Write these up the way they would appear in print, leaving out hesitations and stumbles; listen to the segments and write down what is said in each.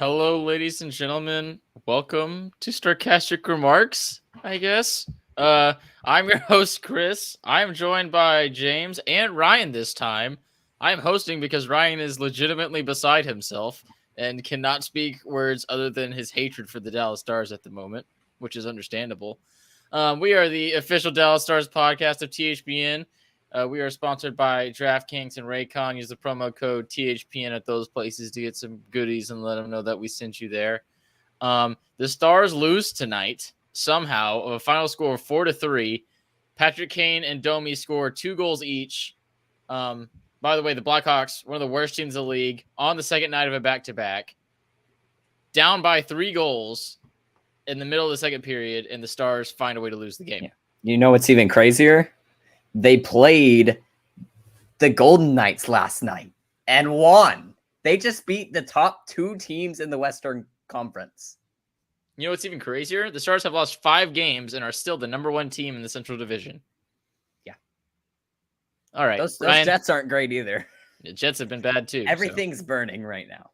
Hello, ladies and gentlemen. Welcome to Sarcastic Remarks, I guess. I'm your host, Chris. I'm joined by James and Ryan this time. I'm hosting because Ryan is legitimately beside himself and cannot speak words other than his hatred for the Dallas Stars at the moment, which is understandable. We are the official Dallas Stars podcast of THPN. We are sponsored by DraftKings and Raycon. Use the promo code THPN at those places to get some goodies and let them know that we sent you there. The Stars lose tonight somehow of a final score of 4-3. Patrick Kane and Domi score 2 goals each. By the way, the Blackhawks, one of the worst teams in the league, on the second night of a back-to-back, down by 3 goals in the middle of the second period, and the Stars find a way to lose the game. Yeah. You know what's even crazier? They played the Golden Knights last night and won. They just beat the top 2 teams in the Western Conference. You know what's even crazier? The Stars have lost 5 games and are still the number 1 team in the Central Division. Yeah. All right. Those Jets aren't great either. The Jets have been bad too. Everything's burning right now.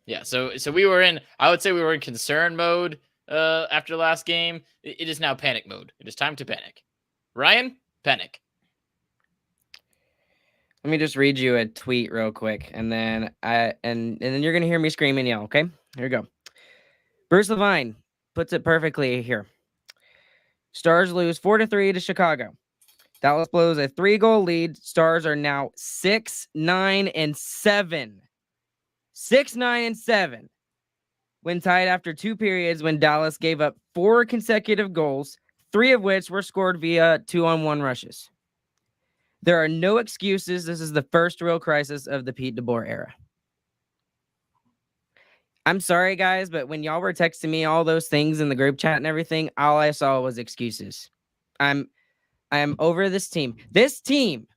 Yeah. So we were in, I would say we were in concern mode after the last game. It is now panic mode. It is time to panic. Ryan, panic. Let me just read you a tweet real quick, and then and then you're gonna hear me scream and yell. Okay, here we go. Bruce Levine puts it perfectly here. Stars lose 4-3 to Chicago. Dallas blows a 3-goal lead. Stars are now 6-9-7. 6-9-7. When tied after 2 periods, when Dallas gave up 4 consecutive goals, 3 of which were scored via 2-on-1 rushes. There are no excuses. This is the first real crisis of the Pete DeBoer era. I'm sorry, guys, but when y'all were texting me all those things in the group chat and everything, all I saw was excuses. I am over this team. This team,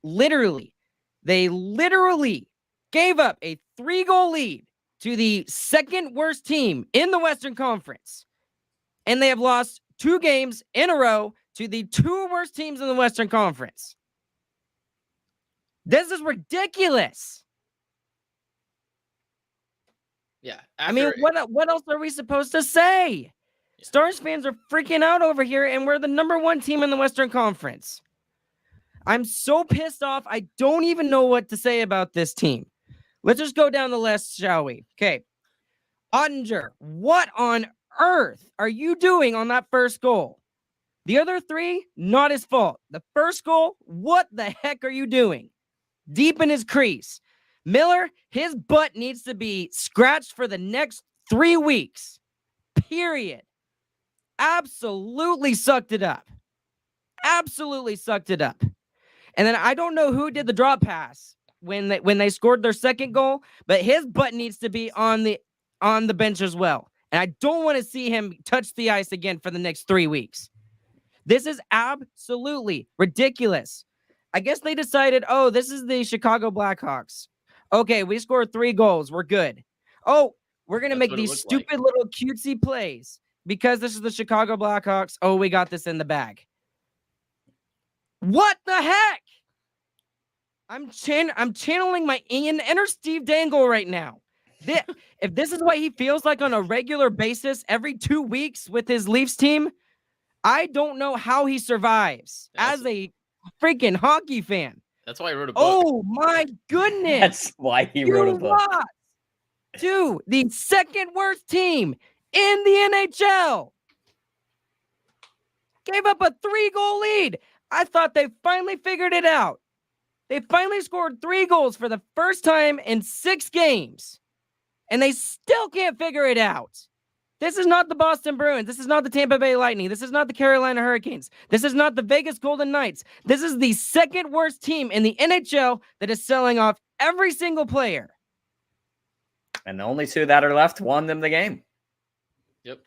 they literally gave up a 3-goal lead to the second worst team in the Western Conference. And they have lost 2 games in a row to the 2 worst teams in the Western Conference. This is ridiculous. Yeah. I mean, what else are we supposed to say? Yeah. Stars fans are freaking out over here, and we're the number 1 team in the Western Conference. I'm so pissed off. I don't even know what to say about this team. Let's just go down the list, shall we? Okay. Ottinger, what on earth are you doing on that first goal? The other 3, not his fault. The first goal, what the heck are you doing? Deep in his crease. Miller, his butt needs to be scratched for the next 3 weeks. Period. Absolutely sucked it up. Absolutely sucked it up. And then I don't know who did the drop pass when they scored their second goal, but his butt needs to be on the bench as well. And I don't want to see him touch the ice again for the next 3 weeks. This is absolutely ridiculous. I guess they decided, oh, this is the Chicago Blackhawks. Okay, we scored 3 goals. We're good. Oh, we're going to make these stupid little cutesy plays because this is the Chicago Blackhawks. Oh, we got this in the bag. What the heck? I'm channeling my inner Steve Dangle right now. If this is what he feels like on a regular basis every 2 weeks with his Leafs team, I don't know how he survives as a freaking hockey fan. That's why he wrote a book. Oh my goodness. That's why he wrote a book. To the second worst team in the NHL. Gave up a 3-goal lead. I thought they finally figured it out. They finally scored 3 goals for the first time in 6 games. And they still can't figure it out. This is not the Boston Bruins. This is not the Tampa Bay Lightning. This is not the Carolina Hurricanes. This is not the Vegas Golden Knights. This is the second worst team in the NHL that is selling off every single player. And the only 2 that are left won them the game. Yep.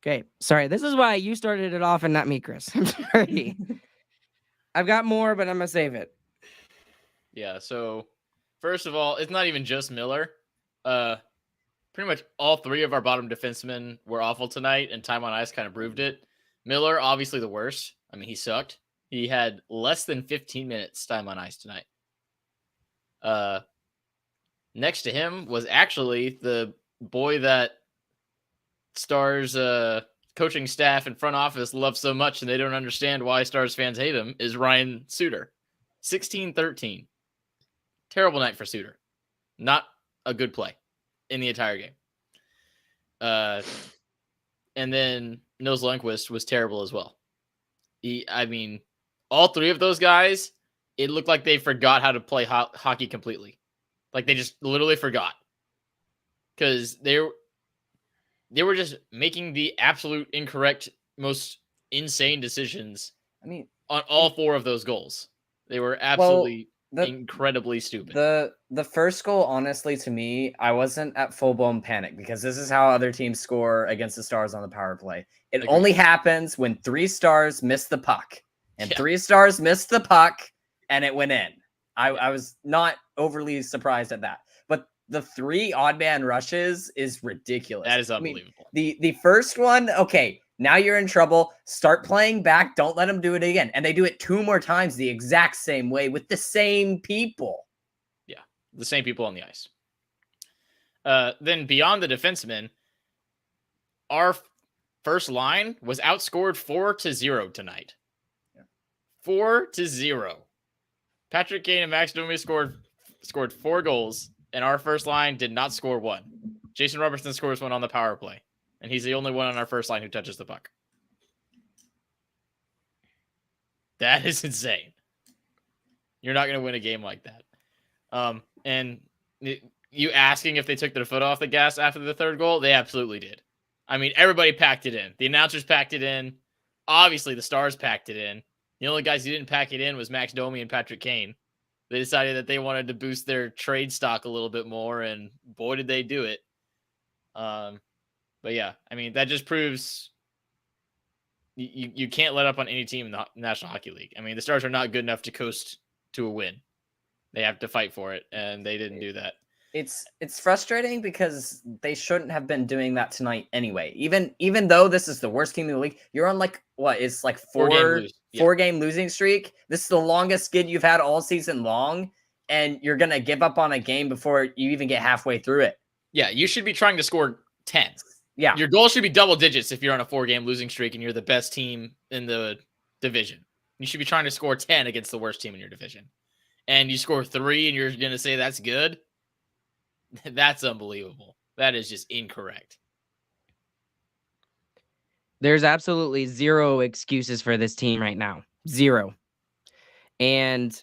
Okay, sorry. This is why you started it off and not me, Chris. I'm sorry. I've got more, but I'm going to save it. Yeah, so first of all, it's not even just Miller. Pretty much all 3 of our bottom defensemen were awful tonight, and time on ice kind of proved it. Miller, obviously the worst. I mean, he sucked. He had less than 15 minutes time on ice tonight. next to him was actually the boy that Stars coaching staff and front office love so much, and they don't understand why Stars fans hate him, is Ryan Suter. 16-13. Terrible night for Suter. Not a good play in the entire game. And then Nils Lundqvist was terrible as well. All three of those guys, it looked like they forgot how to play hockey completely. Like they just literally forgot. Because they were just making the absolute incorrect, most insane decisions on all four of those goals. They were absolutely incredibly stupid. The first goal, honestly, to me, I wasn't at full-blown panic because this is how other teams score against the Stars on the power play. It only happens when 3 Stars miss the puck. And 3 Stars missed the puck, and it went in. I was not overly surprised at that. But the 3 odd man rushes is ridiculous. That is unbelievable. The first one, okay, now you're in trouble. Start playing back. Don't let them do it again. And they do it 2 more times the exact same way with the same people. Yeah, the same people on the ice. Then beyond the defensemen, our first line was outscored 4-0 tonight. 4-0. Patrick Kane and Max Domi scored 4 goals, and our first line did not score 1. Jason Robertson scores 1 on the power play, and he's the only one on our first line who touches the puck. That is insane. You're not going to win a game like that. And you asking if they took their foot off the gas after the third goal, they absolutely did. I mean, everybody packed it in. The announcers packed it in. Obviously, the Stars packed it in. The only guys who didn't pack it in was Max Domi and Patrick Kane. They decided that they wanted to boost their trade stock a little bit more, and boy, did they do it. But yeah, I mean, that just proves you can't let up on any team in the National Hockey League. I mean, the Stars are not good enough to coast to a win. They have to fight for it, and they didn't do that. It's frustrating because they shouldn't have been doing that tonight anyway. Even though this is the worst team in the league, you're on it's like 4-game losing streak. This is the longest skid you've had all season long, and you're gonna give up on a game before you even get halfway through it. Yeah, you should be trying to score 10. Yeah, your goal should be double digits if you're on a 4-game losing streak and you're the best team in the division. You should be trying to score 10 against the worst team in your division, and you score 3, and you're gonna say that's good. That's unbelievable. That is just incorrect. There's absolutely 0 excuses for this team right now. 0. And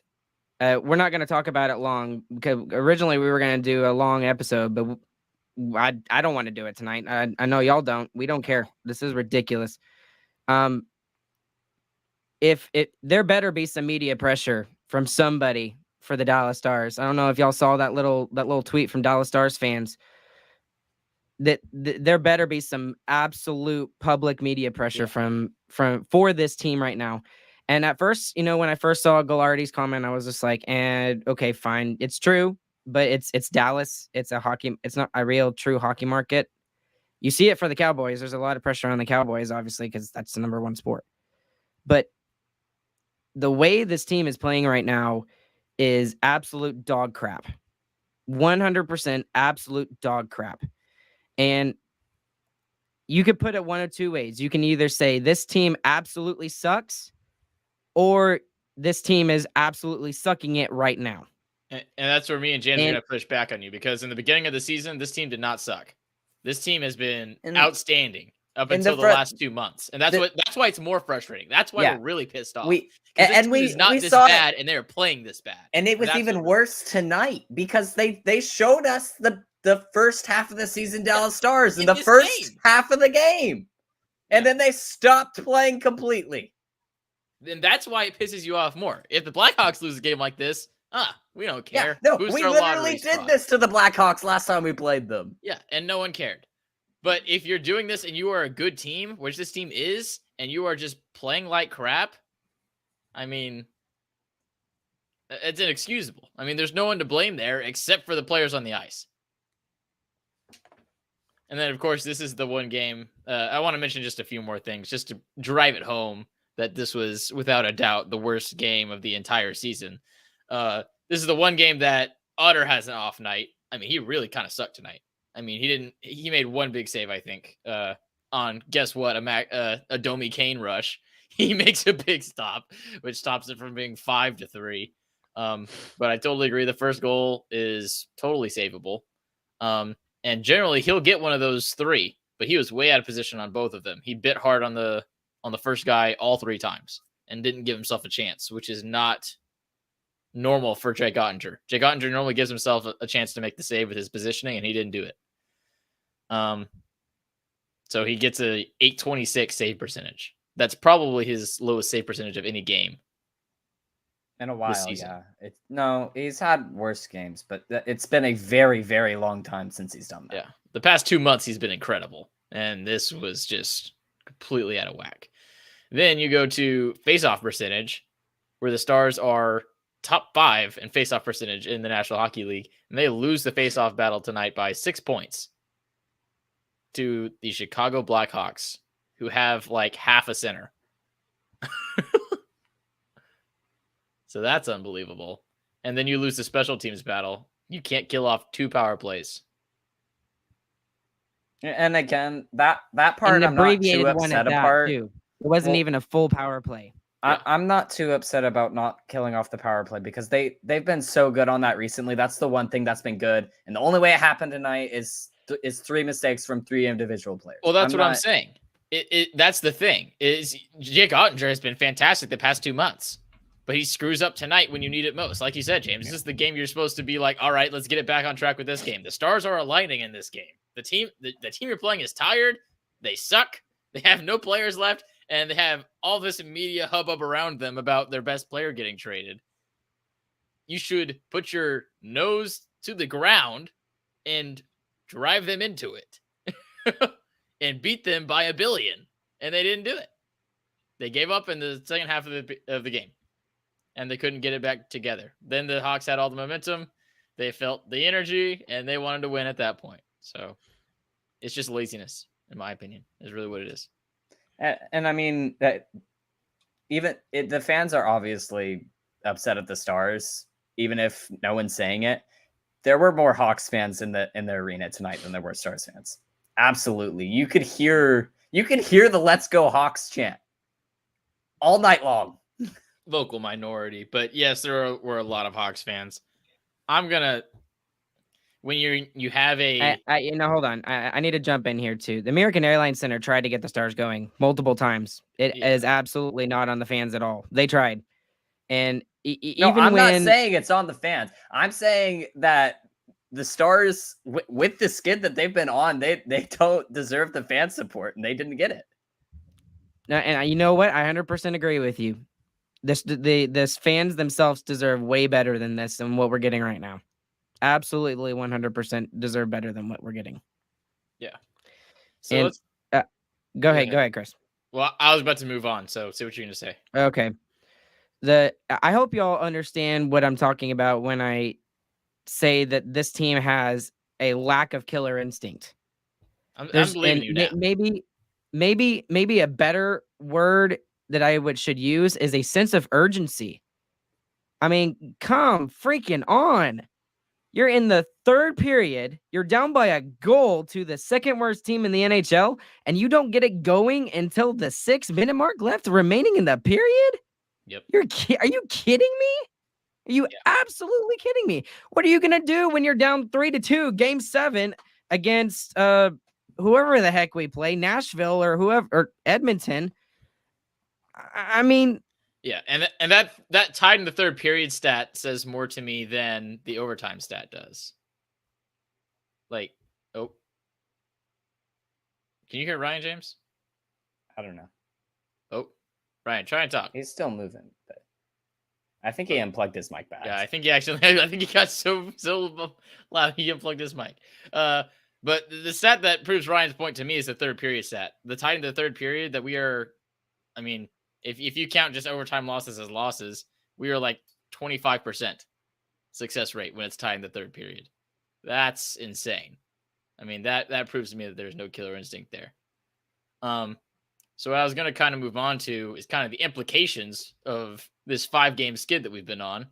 we're not going to talk about it long because originally we were going to do a long episode, but I don't want to do it tonight. I know y'all don't. We don't care. This is ridiculous. There better be some media pressure from somebody for the Dallas Stars. I don't know if y'all saw that little tweet from Dallas Stars fans. That there better be some absolute public media pressure for this team right now. And at first, when I first saw Gallardi's comment, I was just like, okay, fine, it's true, but it's Dallas. It's not a real true hockey market. You see it for the Cowboys. There's a lot of pressure on the Cowboys, obviously, because that's the number 1 sport. But the way this team is playing right now is absolute dog crap. 100% absolute dog crap. And you could put it one of 2 ways. You can either say this team absolutely sucks, or this team is absolutely sucking it right now. And that's where me and James are going to push back on you, because in the beginning of the season, this team did not suck. This team has been outstanding up until the last 2 months. And that's why it's more frustrating. That's why we're really pissed off. We not this bad, and they're playing this bad. And it was even worse tonight because they showed us the first half of the season Dallas Stars in the first half of the game. And then they stopped playing completely. Then that's why it pisses you off more. If the Blackhawks lose a game like this, we don't care. Yeah, no, we literally did this to the Blackhawks last time we played them. Yeah, and no one cared. But if you're doing this and you are a good team, which this team is, and you are just playing like crap, I mean, it's inexcusable. I mean, there's no one to blame there except for the players on the ice. And then, of course, this is the one game. I want to mention just a few more things just to drive it home that this was, without a doubt, the worst game of the entire season. This is the one game that Otter has an off night. I mean, he really kind of sucked tonight. I mean, he made one big save, I think, on guess what, a Domi Kane rush. He makes a big stop, which stops it from being 5-3. But I totally agree. The first goal is totally savable. And generally he'll get one of those 3, but he was way out of position on both of them. He bit hard on the first guy all 3 times and didn't give himself a chance, which is not normal for Jake Ottinger. Jake Ottinger normally gives himself a chance to make the save with his positioning, and he didn't do it. So he gets a 826 save percentage. That's probably his lowest save percentage of any game in a while. Yeah, he's had worse games, but it's been a very, very long time since he's done that. Yeah, the past 2 months he's been incredible, and this was just completely out of whack. Then you go to faceoff percentage, where the Stars are top 5 in faceoff percentage in the National Hockey League, and they lose the faceoff battle tonight by 6 points to the Chicago Blackhawks, who have like half a center. So that's unbelievable. And then you lose the special teams battle. You can't kill off 2 power plays. And again, that part I'm not too upset about. It wasn't even a full power play. I'm not too upset about not killing off the power play because they've been so good on that recently. That's the one thing that's been good. And the only way it happened tonight is 3 mistakes from 3 individual players. Well, that's what I'm saying. That's the thing. Is Jake Ottinger has been fantastic the past 2 months, but he screws up tonight when you need it most. Like you said, James, this is the game you're supposed to be like, all right, let's get it back on track with this game. The Stars are aligning in this game. The team you're playing is tired. They suck. They have no players left, and they have all this media hubbub around them about their best player getting traded. You should put your nose to the ground and drive them into it and beat them by 1 billion. And they didn't do it. They gave up in the second half of the game, and they couldn't get it back together. Then the Hawks had all the momentum. They felt the energy, and they wanted to win at that point. So it's just laziness, in my opinion, is really what it is. And I mean, that the fans are obviously upset at the Stars, even if no one's saying it. There were more Hawks fans in the arena tonight than there were Stars fans. Absolutely. You could hear the "Let's Go Hawks" chant all night long. Vocal minority, but yes, there were a lot of Hawks fans. When you have a hold on. I need to jump in here too. The American Airlines Center tried to get the Stars going multiple times. It is absolutely not on the fans at all. They tried. And I'm not saying it's on the fans. I'm saying that the Stars, with the skid that they've been on, they don't deserve the fan support, and they didn't get it. And you know what? I 100% agree with you. This fans themselves deserve way better than this and what we're getting right now. Absolutely 100% deserve better than what we're getting. Yeah. So go ahead, Chris. Well, I was about to move on, so see what you're going to say. Okay. I hope y'all understand what I'm talking about when I say that this team has a lack of killer instinct. I'm believing you now. Maybe a better word that I should use is a sense of urgency. I mean, come freaking on. You're in the 3rd period. You're down by a goal to the 2nd worst team in the NHL, and you don't get it going until the 6-minute mark left remaining in the period? Yep. Are you kidding me? Are you absolutely kidding me? What are you going to do when you're down 3-2, game 7 against whoever the heck we play, Nashville or whoever, or Edmonton? I mean, yeah, and that tied in the 3rd period stat says more to me than the overtime stat does. Like, can you hear Ryan, James? I don't know. Oh, Ryan, try and talk. He's still moving, but I think he unplugged his mic back. Yeah, I think he got so loud he unplugged his mic. But the stat that proves Ryan's point to me is the 3rd period stat. The tied in the 3rd period that we are, I mean, if you count just overtime losses as losses, we are like 25% success rate when it's tied in the 3rd period. That's insane. I mean, that proves to me that there's no killer instinct there. So what I was going to kind of move on to is kind of the implications of this 5-game skid that we've been on.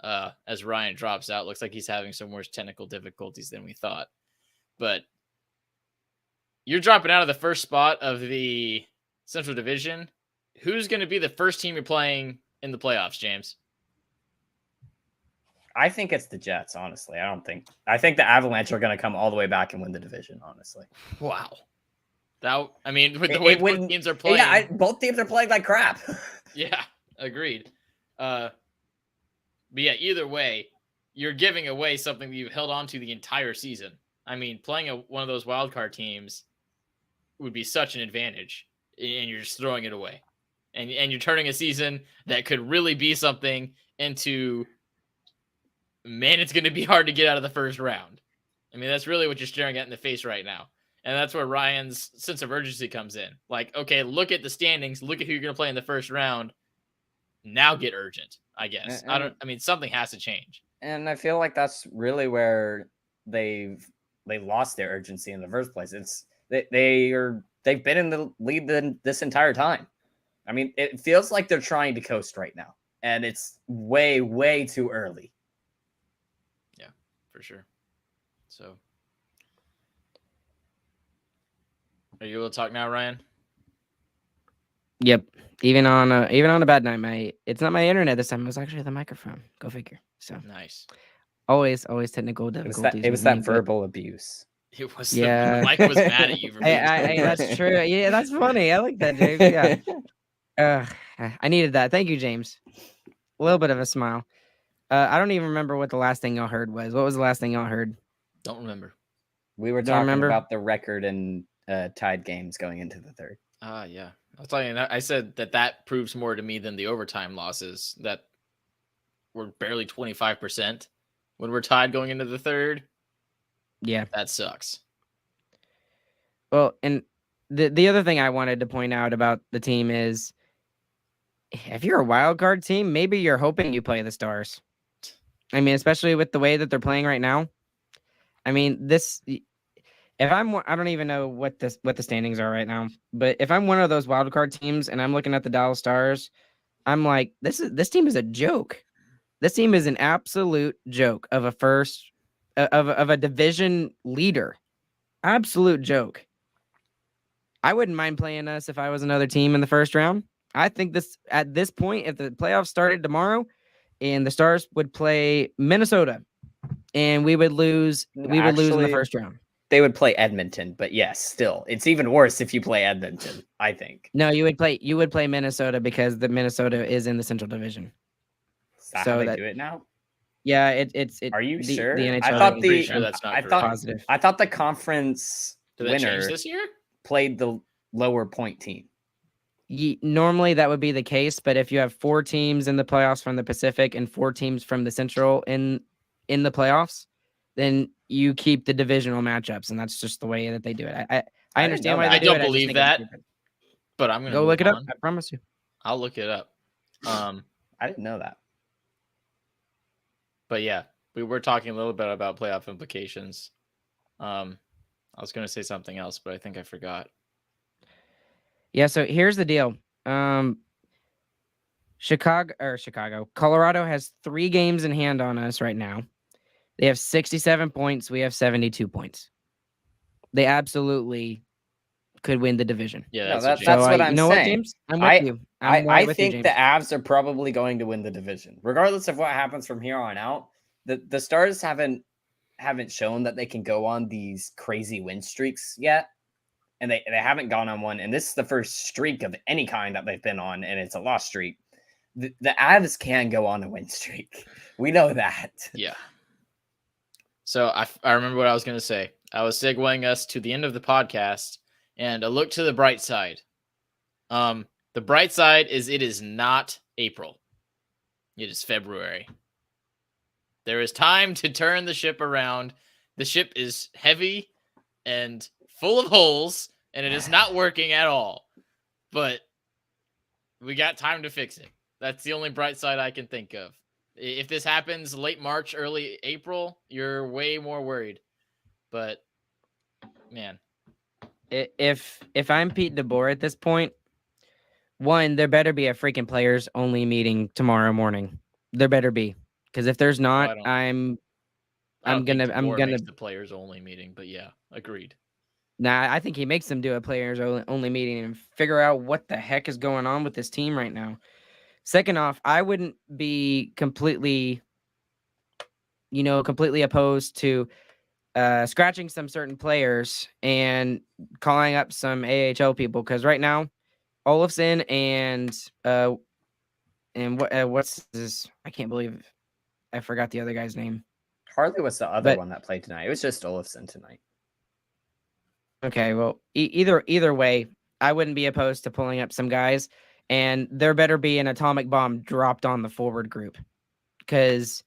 as Ryan drops out. Looks like he's having some worse technical difficulties than we thought. But you're dropping out of the first spot of the Central Division. Who's going to be the first team you're playing in the playoffs, James? I think it's the Jets, honestly. I think the Avalanche are going to come all the way back and win the division, honestly. Wow. With the way both teams are playing. Yeah, both teams are playing like crap. Yeah, agreed. But yeah, either way, you're giving away something that you've held on to the entire season. I mean, playing one of those wildcard teams would be such an advantage, and you're just throwing it away. And you're turning a season that could really be something into, man, it's going to be hard to get out of the first round. I mean, that's really what you're staring at in the face right now. And that's where Ryan's sense of urgency comes in. Like, okay, look at the standings. Look at who you're going to play in the first round. Now get urgent, I guess. Something has to change. And I feel like that's really where they lost their urgency in the first place. They've been in the lead this entire time. I mean, it feels like they're trying to coast right now, and it's way, way too early. Yeah, for sure. So, are you able to talk now, Ryan? Yep. Even on a bad night, it's not my internet this time. It was actually the microphone. Go figure. So nice. Always technical difficulties. It was that verbal abuse. It was. Yeah. The mic was mad at you for being that's true. Yeah, that's funny. I like that, James. Yeah. I needed that. Thank you, James. A little bit of a smile. I don't even remember what the last thing y'all heard was. What was the last thing y'all heard? Don't remember. We were talking about the record and tied games going into the third. Yeah. I'll tell you, I said that proves more to me than the overtime losses that were barely 25% when we're tied going into the third. Yeah. That sucks. Well, and the other thing I wanted to point out about the team is if you're a wild card team, maybe you're hoping you play the Stars. I mean, especially with the way that they're playing right now. I mean, I don't even know what the standings are right now, but if I'm one of those wild card teams and I'm looking at the Dallas Stars, I'm like, this team is a joke. This team is an absolute joke of a division leader. Absolute joke. I wouldn't mind playing us if I was another team in the first round. I think at this point, if the playoffs started tomorrow and the Stars would play Minnesota and we would lose in the first round. They would play Edmonton, but yes, still, it's even worse if you play Edmonton, I think. No, you would play Minnesota because the Minnesota is in the Central Division. Is that how they do it now? Yeah, it's. Are you sure? The NHL, I thought that's not positive. I thought the conference winner this year played the lower point team. Normally that would be the case, but if you have 4 teams in the playoffs from the Pacific and 4 teams from the Central in the playoffs, then you keep the divisional matchups, and that's just the way that they do it. I understand why they do it. I don't believe that, but I'm gonna go look it up. I promise you. I'll look it up. I didn't know that. But yeah, we were talking a little bit about playoff implications. I was going to say something else, but I think I forgot. Yeah, so here's the deal. Colorado has 3 games in hand on us right now. They have 67 points. We have 72 points. They absolutely could win the division. Yeah, that's what I'm saying. What, James? I'm with you. I think the Avs are probably going to win the division, regardless of what happens from here on out. The Stars haven't shown that they can go on these crazy win streaks yet, and they haven't gone on one. And this is the first streak of any kind that they've been on, and it's a loss streak. The Avs can go on a win streak. We know that. Yeah. So I remember what I was going to say. I was segueing us to the end of the podcast and a look to the bright side. The bright side is it is not April. It is February. There is time to turn the ship around. The ship is heavy and full of holes, and it is not working at all. But we got time to fix it. That's the only bright side I can think of. If this happens late March, early April, you're way more worried. But, man. If I'm Pete DeBoer at this point, one, there better be a freaking players-only meeting tomorrow morning. There better be. Because if there's not, don't- I'm think gonna makes the players only meeting, but yeah, agreed. Nah, I think he makes them do a players only meeting and figure out what the heck is going on with this team right now. Second off, I wouldn't be completely opposed to scratching some certain players and calling up some AHL people, because right now, Olofsson and what's this? I can't believe I forgot the other guy's name. Harley was the other But- one that played tonight. It was just Olofsson tonight. Okay, well, either way, I wouldn't be opposed to pulling up some guys, and there better be an atomic bomb dropped on the forward group, because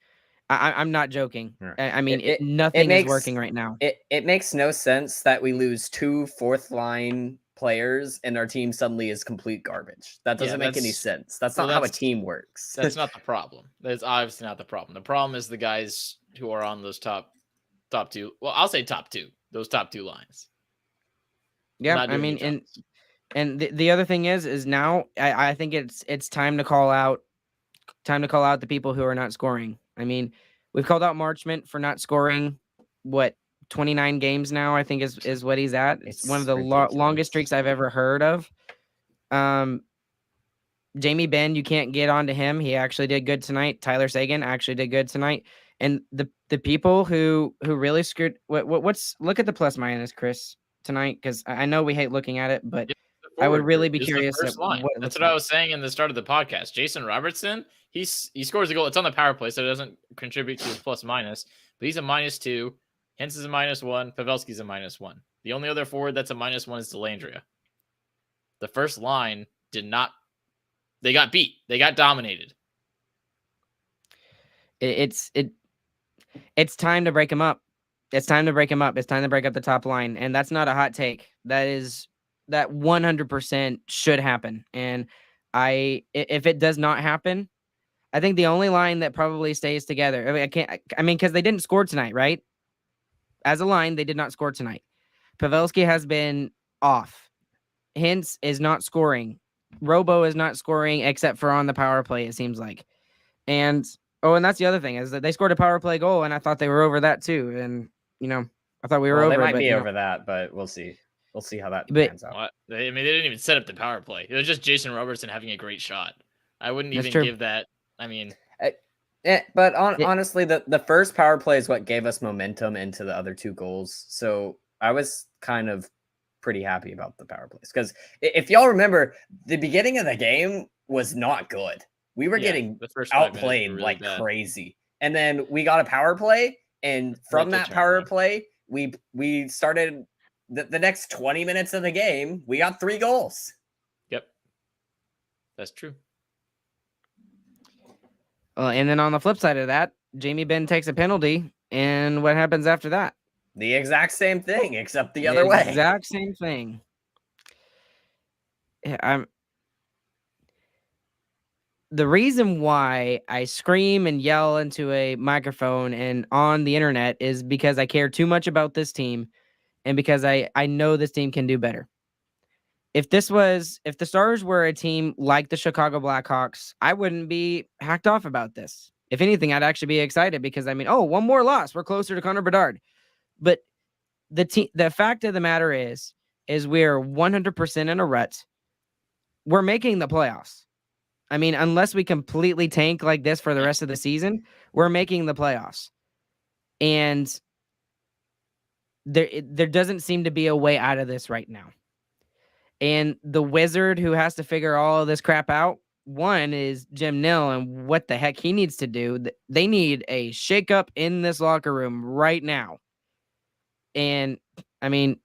I'm not joking. Right. I mean, It nothing makes- is working right now. It makes no sense that we lose 2 fourth-line players and our team suddenly is complete garbage. That doesn't make any sense. That's not how a team works. That's not the problem. That's obviously not the problem. The problem is the guys who are on those top two. Well, I'll say top two. Those top two lines. Yeah, Not I doing mean, good jobs. and the other thing is now I think it's time to call out the people who are not scoring. I mean, we've called out Marchment for not scoring 29 games now, I think is what he's at. It's one of the ridiculous. longest streaks I've ever heard of. Jamie Benn, you can't get onto him. He actually did good tonight. Tyler Sagan actually did good tonight. And the people who really screwed what's look at the plus minus, Chris, tonight, because I know we hate looking at it, but I would really be curious That's what I was saying in the start of the podcast. Jason Robertson, he scores a goal. It's on the power play, so it doesn't contribute to his plus minus, but he's a -2. Hintz is a -1. Pavelski's a -1. The only other forward that's a -1 is Delandria. The first line did not. They got beat. They got dominated. It's time to break him up. It's time to break him up. It's time to break up the top line, and that's not a hot take. That 100% should happen. And if it does not happen, I think the only line that probably stays together. I mean, because they didn't score tonight, right? As a line, they did not score tonight. Pavelski has been off. Hintz is not scoring. Robo is not scoring except for on the power play, it seems like. And that's the other thing, is that they scored a power play goal, and I thought they were over that too. And I thought we were over. They might but, be over that, but we'll see. We'll see how that pans out. They didn't even set up the power play. It was just Jason Robertson having a great shot. I wouldn't That's even true. give that. I mean, But honestly, the first power play is what gave us momentum into the other 2 goals. So I was kind of pretty happy about the power plays, because if y'all remember, the beginning of the game was not good. We were getting the first 5 minutes were outplayed really like bad. crazy, and then we got a power play, and from that power play, we started the next 20 minutes of the game. We got 3 goals. Yep, that's true. And then on the flip side of that, Jamie Benn takes a penalty, and what happens after that? The exact same thing, except the other way. Exact same thing. The reason why I scream and yell into a microphone and on the internet is because I care too much about this team, and because I know this team can do better. If the Stars were a team like the Chicago Blackhawks, I wouldn't be hacked off about this. If anything, I'd actually be excited, because one more loss, we're closer to Connor Bedard. But the fact of the matter is we're 100% in a rut. We're making the playoffs. I mean, unless we completely tank like this for the rest of the season, we're making the playoffs. And there doesn't seem to be a way out of this right now. And the wizard who has to figure all of this crap out, one is Jim Nill, and what the heck he needs to do. They need a shakeup in this locker room right now. And I mean,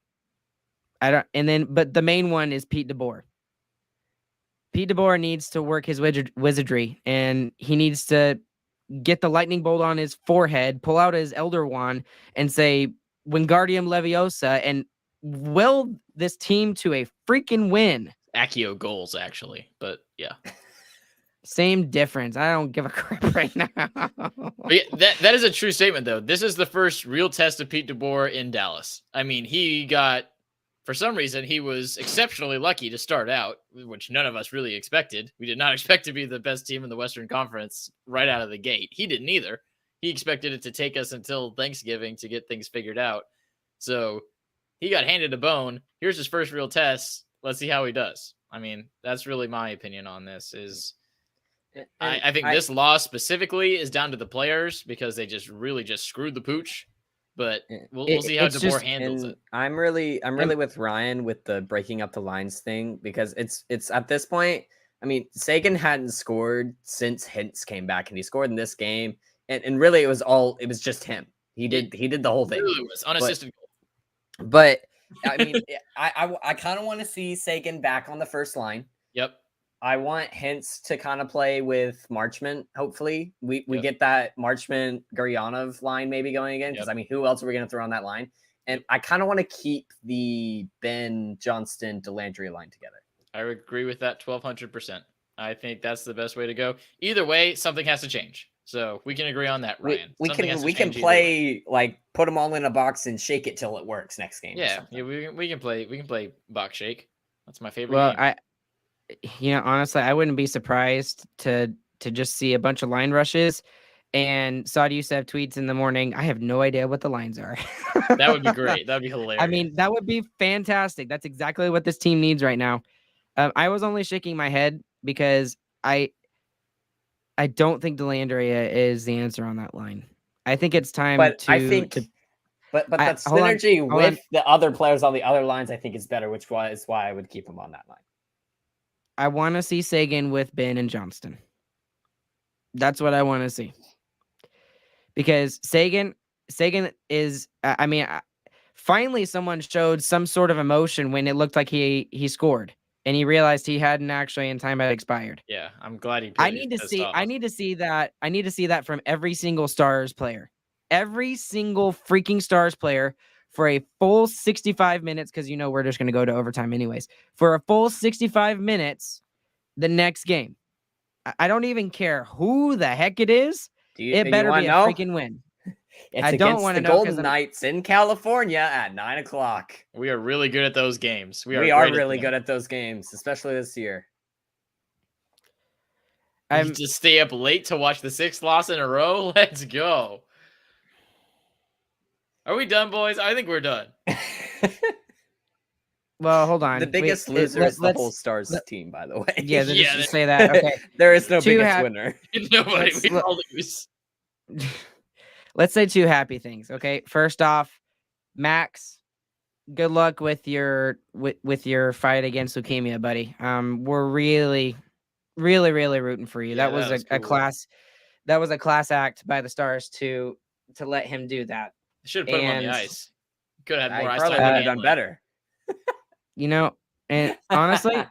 but the main one is Pete DeBoer. Pete DeBoer needs to work his wizardry, and he needs to get the lightning bolt on his forehead, pull out his Elder Wand, and say, Wingardium Leviosa, and will this team to a freaking win. Accio goals, actually, but yeah. Same difference. I don't give a crap right now. But yeah, that is a true statement, though. This is the first real test of Pete DeBoer in Dallas. I mean, he got for some reason, he was exceptionally lucky to start out, which none of us really expected. We did not expect to be the best team in the Western Conference right out of the gate. He didn't either. He expected it to take us until Thanksgiving to get things figured out. So he got handed a bone. Here's his first real test. Let's see how he does. I mean, that's really my opinion on this. I think this loss specifically is down to the players because they just screwed the pooch. But we'll see how DeBoer handles it. I'm really with Ryan with the breaking up the lines thing because it's at this point. I mean, Seguin hadn't scored since Hintz came back, and he scored in this game. And really, it was just him. He did the whole thing. It really was unassisted goal. But I mean, I kind of want to see Seguin back on the first line. Yep. I want Hintz to kind of play with Marchment. Hopefully, we get that Marchment Guryanov line maybe going again. Because I mean, who else are we going to throw on that line? And I kind of want to keep the Ben Johnston Delandry line together. I agree with that 1,200%. I think that's the best way to go. Either way, something has to change. So we can agree on that, Ryan. We can play like put them all in a box and shake it till it works next game. Yeah, we can play box shake. That's my favorite game. Honestly, I wouldn't be surprised to just see a bunch of line rushes. And Saad Youssef tweets in the morning, I have no idea what the lines are. That would be great. That would be hilarious. I mean, that would be fantastic. That's exactly what this team needs right now. I was only shaking my head because I don't think Delandria is the answer on that line. I think it's time but that synergy with the other players on the other lines, I think is better, which is why I would keep him on that line. I want to see Seguin with Ben and Johnston. That's what I want to see. Because Seguin is, finally someone showed some sort of emotion when it looked like he scored and he realized he hadn't actually in time had expired. Yeah, I'm glad he. I need to see that from every single Stars player, every single freaking Stars player for a full 65 minutes. Because we're just going to go to overtime anyways. For a full 65 minutes, the next game. I don't even care who the heck it is. It better be a freaking win. I don't want to know. Golden Knights in California at 9:00. We are really good at those games. We are really good at those games, especially this year. I'm to stay up late to watch the 6th loss in a row. Let's go. Are we done, boys? I think we're done. Well, hold on. The biggest loser is the whole Stars team, by the way. Yeah, just say that. Okay. There is no biggest winner. Nobody. We all lose. Let's say 2 happy things. Okay. First off, Max, good luck with your fight against leukemia, buddy. We're really, really, really rooting for you. Yeah, that was a class. That was a class act by the Stars to let him do that. Should have put him on the ice. Could have had more ice. Probably would have done better. And honestly,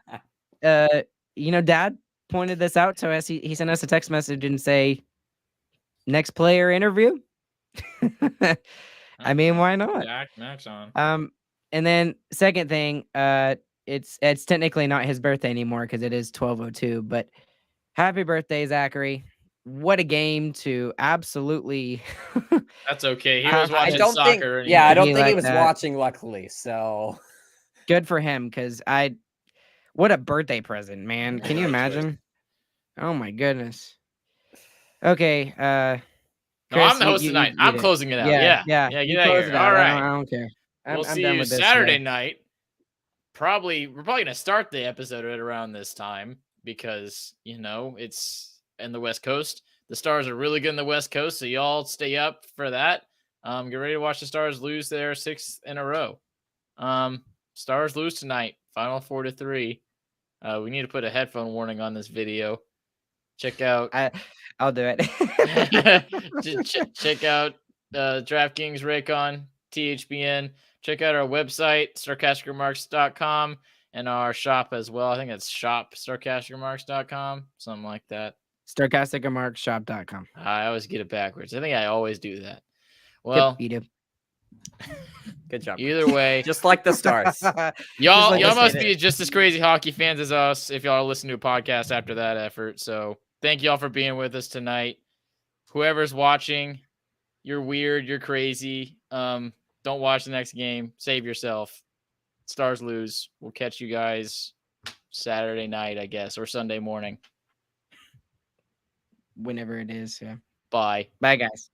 Dad pointed this out to us. He sent us a text message and say, next player interview. I mean, why not? Max on. And then second thing, it's technically not his birthday anymore because it is 12:02. But happy birthday, Zachary! What a game to absolutely. That's okay. He was watching soccer. I don't think he was watching. Luckily, so good for him. Because what a birthday present, man! Can you imagine? Oh my goodness. Okay. Chris, I'm the host tonight. I'm closing it out. Yeah. Get out of here. All right. I don't care. We'll see you Saturday night. We're probably gonna start the episode right around this time because it's in the West Coast. The Stars are really good in the West Coast, so y'all stay up for that. Get ready to watch the Stars lose their 6th in a row. Stars lose tonight. Final 4-3. We need to put a headphone warning on this video. Check out. I'll do it. Check out DraftKings, Raycon, THPN. Check out our website, sarcasticremarks.com, and our shop as well. I think it's shop.sarcasticremarks.com, something like that. Sarcasticremarksshop.com. I always get it backwards. I think I always do that. Well, you do. Good job. Either way, just like the Stars. y'all must be just as crazy hockey fans as us if y'all are listening to a podcast after that effort. So thank y'all for being with us tonight. Whoever's watching, you're weird, you're crazy. Don't watch the next game. Save yourself. Stars lose. We'll catch you guys Saturday night, I guess, or Sunday morning. Whenever it is. Yeah. Bye. Bye, guys.